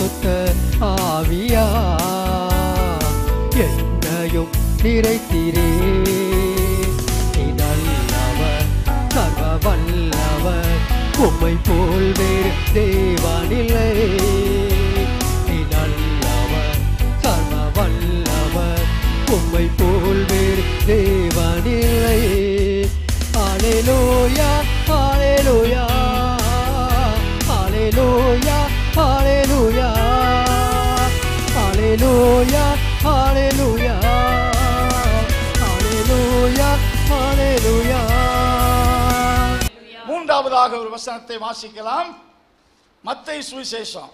பரிசுத்த ஆவியா என்னையும் நிறைத்திரே. நீ நல்லவர், சர்வ வல்லவர், உம்மை போல் வேறு தேவனில்லை. நீ நல்லவர், சர்வ வல்லவர், உம்மை போல் வேறு தேவனில்லை. ஹல்லேலூயா ஹல்லேலூயா ஹல்லேலூயா ஹல்லேலூயா ஹல்லேலூயா ஹல்லேலூயா ஹல்லேலூயா ஹல்லேலூயா. மூன்றாவதாக ஒரு வசனத்தை வாசிக்கலாம். மத்தேயு சுவிசேஷம்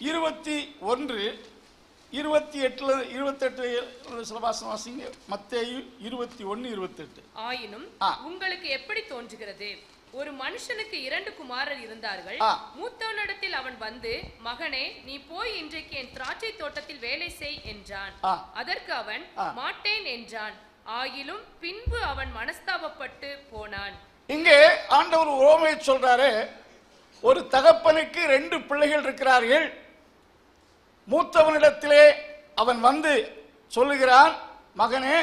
21:28 சில வாசனம் வாசிங்க. மத்தேயு 21:28. ஆயினும் உங்களுக்கு எப்படி தோன்றுகிறது? ஒரு மனுஷனுக்கு 2 குமாரர் இருந்தார்கள். மூத்தவனிடத்தில் அவன் வந்து, மகனே, நீ போய் இன்றைக்கு என் திராட்சை தோட்டத்தில் வேலை செய் என்றான். அதற்கு அவன் மாட்டேன் என்றான். ஆயிலும் பின்பு அவன் மனஸ்தாபப்பட்டு போனான். இங்கே ஆண்டவர் உவமையை சொல்றாரு. ஒரு தகப்பனுக்கு 2 பிள்ளைகள் இருக்கிறார்கள். மூத்தவனிடத்திலே அவன் வந்து சொல்லுகிறான், மகனே,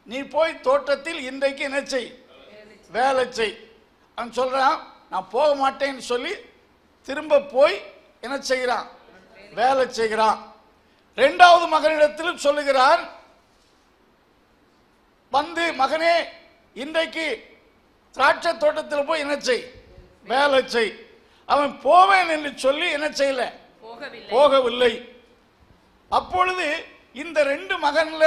நீ போய் தோட்டத்தில் இன்றைக்கு என்ன செய்? வேலை செய். அவன் சொல்றான், நான் போக மாட்டேன்னு சொல்லி திரும்ப போய் என்ன செய்கிறான்? வேலை செய்கிறான். 2வது மகனிடத்திலும் சொல்லுகிறான், வந்து மகனே, இன்றைக்கு திராட்சை தோட்டத்தில் போய் என்ன செய்? வேலை செய். அவன் போவேன் என்று சொல்லி என்ன செய்யல? போகவில்லை. அப்பொழுது இந்த 2 மகன்ல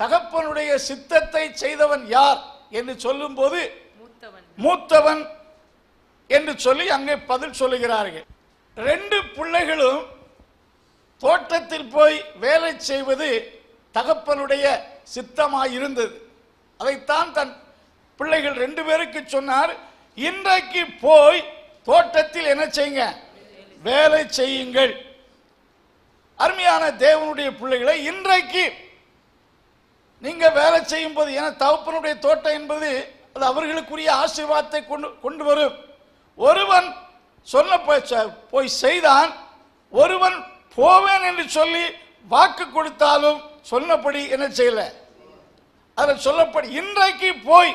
தகப்பனுடைய சித்தத்தை செய்தவன் யார் என்று சொல்லும் போது மூத்தவன் என்று சொல்லி அங்கே பதில் சொல்லுகிறார்கள். 2 பிள்ளைகளும் தோட்டத்தில் போய் வேலை செய்வது தகப்பனுடைய சித்தமாயிருந்தது. அதைத்தான் தன் பிள்ளைகள் 2 பேருக்கு சொன்னார், இன்றைக்கு போய் தோட்டத்தில் என்ன செய்யுங்க? வேலை செய்யுங்கள். அருமையான தேவனுடைய பிள்ளைகளை, இன்றைக்கு நீங்க வேலை செய்யும் போது, ஏன்னா தகப்பனுடைய தோட்டம் என்பது அது அவர்களுக்குரிய ஆசீர்வாதத்தை கொண்டு வரும். ஒருவன் சொன்ன போய் செய்தான், ஒருவன் போவேன் என்று சொல்லி வாக்கு கொடுத்தாலும் சொன்னபடி என்ன செய்யல. அதில் சொல்லப்படி இன்றைக்கு போய்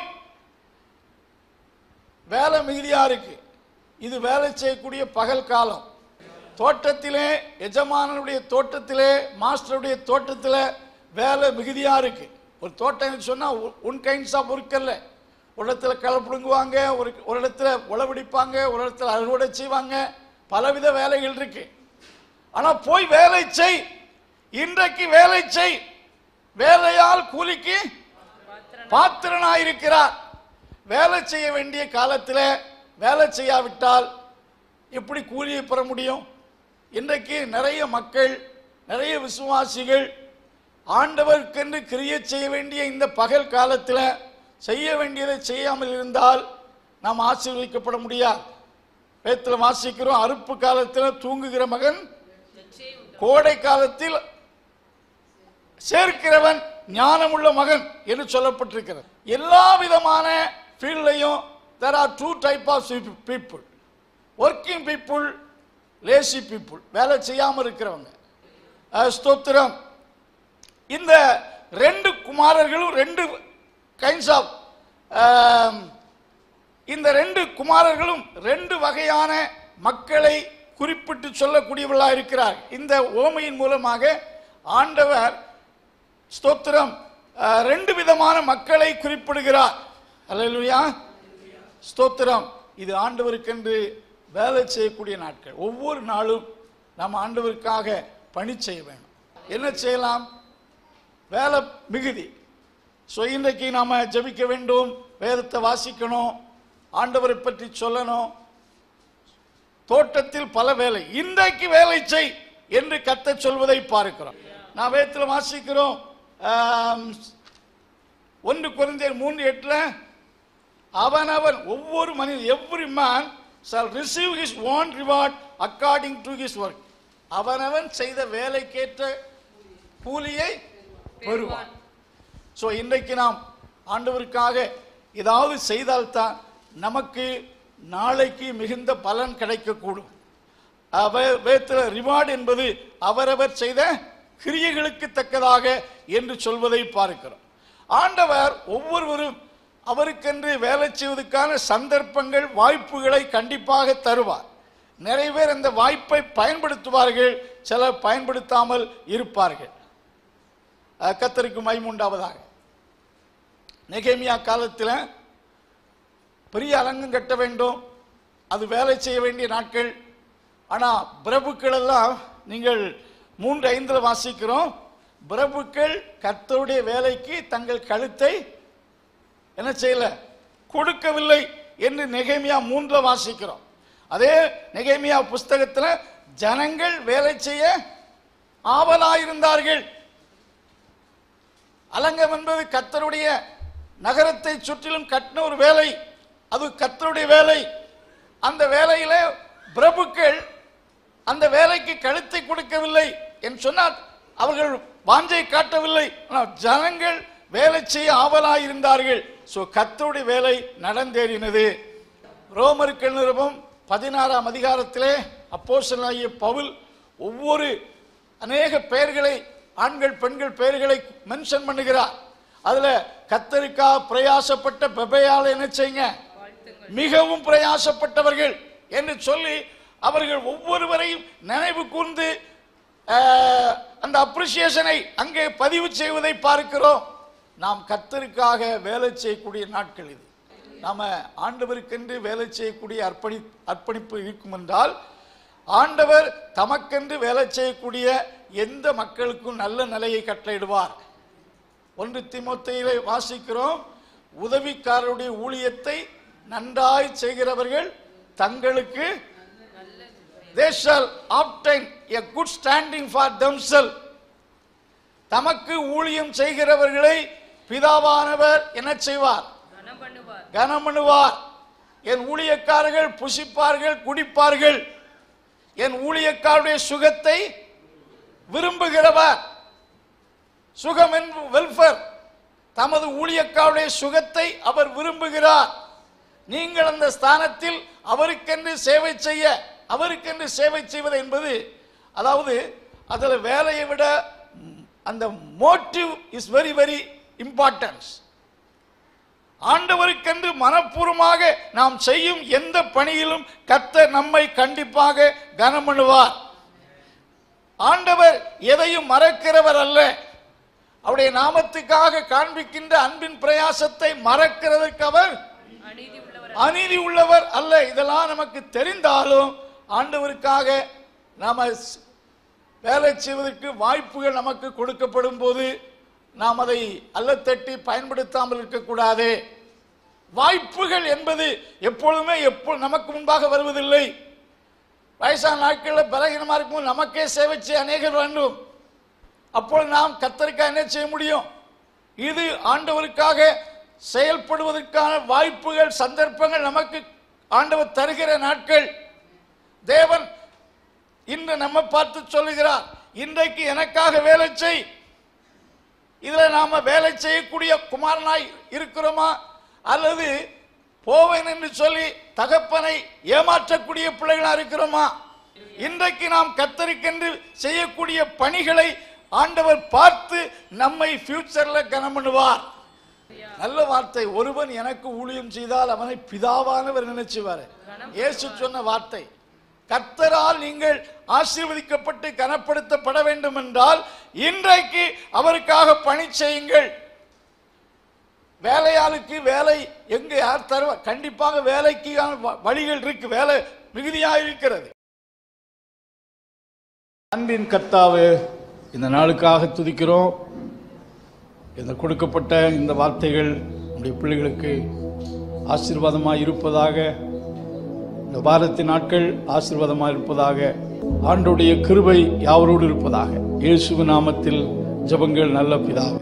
வேலை மிகுதியா இருக்கு. இது வேலை செய்யக்கூடிய பகல் காலம். தோட்டத்திலே, எஜமானனுடைய தோட்டத்திலே, மாஸ்டருடைய தோட்டத்தில் வேலை மிகுதியா இருக்கு. ஒரு தோட்டம் சொன்னா ஒன் கைண்ட்ஸ் ஆஃப் ஒர்க் அல்ல. ஒரு இடத்துல களை பிடுங்குவாங்க, ஒரு இடத்துல உழவடிப்பாங்க, ஒரு இடத்துல அறுவடை செய்வாங்க, பலவித வேலைகள் இருக்கு. ஆனா போய் வேலை செய், இன்றைக்கு வேலை செய். வேலையால் கூலிக்கு பாத்திரனாயிருக்கிறார். வேலை செய்ய வேண்டிய காலத்தில் வேலை செய்யாவிட்டால் எப்படி கூலியை பெற முடியும்? இன்றைக்கு நிறைய மக்கள், நிறைய விசுவாசிகள் ஆண்டவருக்கென்று கிரியை செய்ய வேண்டிய இந்த பகல் காலத்தில் செய்ய வேண்டியதை செய்யாமல் இருந்தால் நாம் ஆசீர்வதிக்கப்பட முடியாது. வேதத்தில் வாசிக்கிறோம், அறுப்பு காலத்தில் தூங்குகிற மகன் கோடை காலத்தில் சேர்க்கிறவன் ஞானமுள்ள மகன் என்று சொல்லப்பட்டிருக்கிறது. எல்லா விதமான ஃபீல்ட்லையும் there are 2 types of people, working people, lazy people, வேலை செய்யாமல் இருக்கிறவங்க. ஸ்தோத்திரம். இந்த 2 குமாரர்களும் 2 கைண்ட்ஸ் ஆஃப் இந்த 2 குமாரர்களும் 2 வகையான மக்களை குறிப்பிட்டு சொல்லக்கூடியவர்களாக இருக்கிறார். இந்த ஓமையின் மூலமாக ஆண்டவர் ஸ்தோத்திரம் 2 விதமான மக்களை குறிப்பிடுகிறார். அல்லேலூயா, ஸ்தோத்திரம். இது ஆண்டவருக்கென்று வேலை செய்யக்கூடிய நாட்கள். ஒவ்வொரு நாளும் நாம் ஆண்டவருக்காக பணி செய்ய வேண்டும். என்ன செய்யலாம்? வேலை மிகுதி. ஸோ இன்றைக்கு நாம் ஜெபிக்க வேண்டும், வேதத்தை வாசிக்கணும், ஆண்டவரை பற்றி சொல்லணும். தோட்டத்தில் பல வேலை. இன்றைக்கு வேலை செய் என்று கர்த்தர் சொல்வதை பார்க்கிறோம். நான் வேதத்தில் வாசிக்கிறோம், 1 கொரிந்தியர் 3:8 அவனவன் ஒவ்வொரு மனிதன், every man shall receive his own reward according to his work. அவனவன் செய்த வேலைக்கேற்ற கூலியை பெறுவான். ஸோ இன்றைக்கு நாம் ஆண்டவருக்காக ஏதாவது செய்தால்தான் நமக்கு நாளைக்கு மிகுந்த பலன் கிடைக்கக்கூடும். வேதத்தில் ரிவார்டு என்பது அவரவர் செய்த கிரியைகளுக்கு தக்கதாக என்று சொல்வதை பார்க்கிறோம். ஆண்டவர் ஒவ்வொருவரும் அவருக்கென்று வேலை செய்வதற்கான சந்தர்ப்பங்கள், வாய்ப்புகளை கண்டிப்பாக தருவார். நிறைய பேர் அந்த வாய்ப்பை பயன்படுத்துவார்கள், சிலர் பயன்படுத்தாமல் இருப்பார்கள். கர்த்தருக்கு மகிமை உண்டாவதாக. நெகேமியா காலத்தில் பெரிய அலங்கம் கட்ட வேண்டும், அது வேலை செய்ய வேண்டிய நாட்கள். ஆனால் பிரபுக்கள் எல்லாம் நீங்கள் 3:5 வாசிக்கிறோம், பிரபுக்கள் கர்த்தருடைய வேலைக்கு தங்கள் கழுத்தை என்ன செய்யல, கொடுக்கவில்லை என்று நெகேமியா 3 வாசிக்கிறோம். அதே நெகேமியா புஸ்தகத்தில் ஜனங்கள் வேலை செய்ய ஆவலாயிருந்தார்கள். அலங்கம் என்பது கர்த்தருடைய நகரத்தை சுற்றிலும் கட்டின ஒரு வேலை, அது கர்த்தருடைய வேலை. அந்த வேலையில பிரபுக்கள் அந்த வேலைக்கு கழுத்தை கொடுக்கவில்லை என்று சொன்னால் அவர்கள் வாஞ்சை காட்டவில்லை, ஜனங்கள் வேலை செய்ய ஆவலாயிருந்தார்கள். சோ கர்த்தருடைய வேலை நடந்தேறினது. ரோமர்கள் நிருபம் 16ஆம் அதிகாரத்திலே அப்போஸ்தலனாகிய பவுல் ஒவ்வொரு அநேக பெயர்களை, ஆண்கள் பெண்கள் பெயர்களை மென்ஷன் பண்ணுகிறார். அதுல கர்த்தருக்காக பிரயாசப்பட்ட பெபையால் என்ன செய்யுங்க, மிகவும் பிரயாசப்பட்டவர்கள் என்று சொல்லி அவர்கள் ஒவ்வொருவரையும் நினைவு கூர்ந்து அந்த அப்ரிசியேஷனை அங்கே பதிவு செய்வதை பார்க்கிறோம். நாம் கர்த்தருக்காக வேலை செய்யக்கூடிய நாட்கள் இது. நாம ஆண்டவருக்கென்று வேலை செய்யக்கூடிய அர்ப்பணிப்பு இருக்கும் என்றால், ஆண்டவர் தமக்கென்று வேலை செய்யக்கூடிய எந்த மக்களுக்கும் நல்ல நிலையை கட்டளையிடுவார். 1 தீமோத்தேயுவிலே வாசிக்கிறோம், உதவிக்காரருடைய ஊழியத்தை நன்றாய் செய்கிறவர்கள் தங்களுக்கு they shall obtain a good standing for themselves. தமக்கு ஊழியம் செய்கிறவர்களை பிதாவானவர் என்ன செய்வார், கனம் பண்ணுவார். என் ஊழியக்காரர்கள் புசிப்பார்கள், குடிப்பார்கள். என் ஊழியக்காரருடைய சுகத்தை விரும்புகிறவர், சுகம் என்பது வெல்ஃபேர், தமது ஊழியக்காரருடைய சுகத்தை அவர் விரும்புகிறார். நீங்கள் அந்த ஸ்தானத்தில் அவருக்கென்று சேவை செய்ய, அவருக்கென்று சேவை செய்வது என்பது, அதாவது அதில் வேலையை விட அந்த motive is very very importance. ஆண்டவருக்கென்று மனப்பூர்வமாக நாம் செய்யும் எந்த பணியிலும் கர்த்தர் நம்மை கண்டிப்பாக கனம் பண்ணுவார். ஆண்டவர் எதையும் மறக்கிறவர் அல்ல. அவருடைய நாமத்துக்காக காண்பிக்கின்ற அன்பின் பிரயாசத்தை மறக்கிறதற்கு அவர் அநீதி உள்ளவர் அல்ல. இதெல்லாம் நமக்கு தெரிந்தாலும் ஆண்டவருக்காக நாம வேலை செய்வதற்கு வாய்ப்புகள் நமக்கு கொடுக்கப்படும் போது நாம் அதை அல்லத்தட்டி பயன்படுத்தாமல் இருக்கக்கூடாது. வாய்ப்புகள் என்பது எப்பொழுதுமே நமக்கு முன்பாக வருவதில்லை. வயசான நாட்களில் பலகீனமா இருக்கும், நமக்கே சேவை செய்ய அநேகர் வேண்டும். அப்பொழுது நாம் கர்த்தருக்காக என்ன செய்ய முடியும்? இது ஆண்டவருக்காக செயல்படுவதற்கான வாய்ப்புகள், சந்தர்ப்பங்கள் நமக்கு ஆண்டவர் தருகிற நாட்கள். தேவன் இன்று நம்ம பார்த்து சொல்லுகிறார், இன்றைக்கு எனக்காக வேலை செய். இதுல நாம வேலை செய்யக்கூடிய குமாரனாய் இருக்கிறோமா, அல்லது போவேன் என்று சொல்லி தகப்பனை ஏமாற்றக்கூடிய பிள்ளைகளா இருக்கிறோமா? இன்றைக்கு நாம் கர்த்தருக்கென்று செய்யக்கூடிய பணிகளை ஆண்டவர் பார்த்து நம்மை ஃபியூச்சர்ல கனம் பண்ணுவார். நல்ல வார்த்தை, ஒருவன் எனக்கு ஊழியம் செய்தால் அவனை பிதாவானவர் நினைச்சுவாரு. இயேசு சொன்ன வார்த்தை. கர்த்தரால் நீங்கள் ஆசீர்வதிக்கப்பட்டு கனப்படுத்தப்பட வேண்டும் என்றால் இன்றைக்கு அவருக்காக பணி செய்யுங்கள். வேலையாளுக்கு வேலை எங்க யார் தருவா? கண்டிப்பாக வேலைக்கு வழிகள் இருக்கு, வேலை மிகுதியாக இருக்கிறது. அன்பின் கர்த்தாவே, இந்த நாளுக்காக துதிக்கிறோம். இந்த கொடுக்கப்பட்ட இந்த வார்த்தைகள் நம்முடைய பிள்ளைகளுக்கு ஆசீர்வாதமாக இருப்பதாக, இந்த வாரத்தின் நாட்கள் ஆசீர்வாதமாக இருப்பதாக, ஆண்டவருடைய கிருபை யாவரோடு இருப்பதாக. இயேசுவின் நாமத்தில் ஜெபங்கள் நல்ல பிதாவே.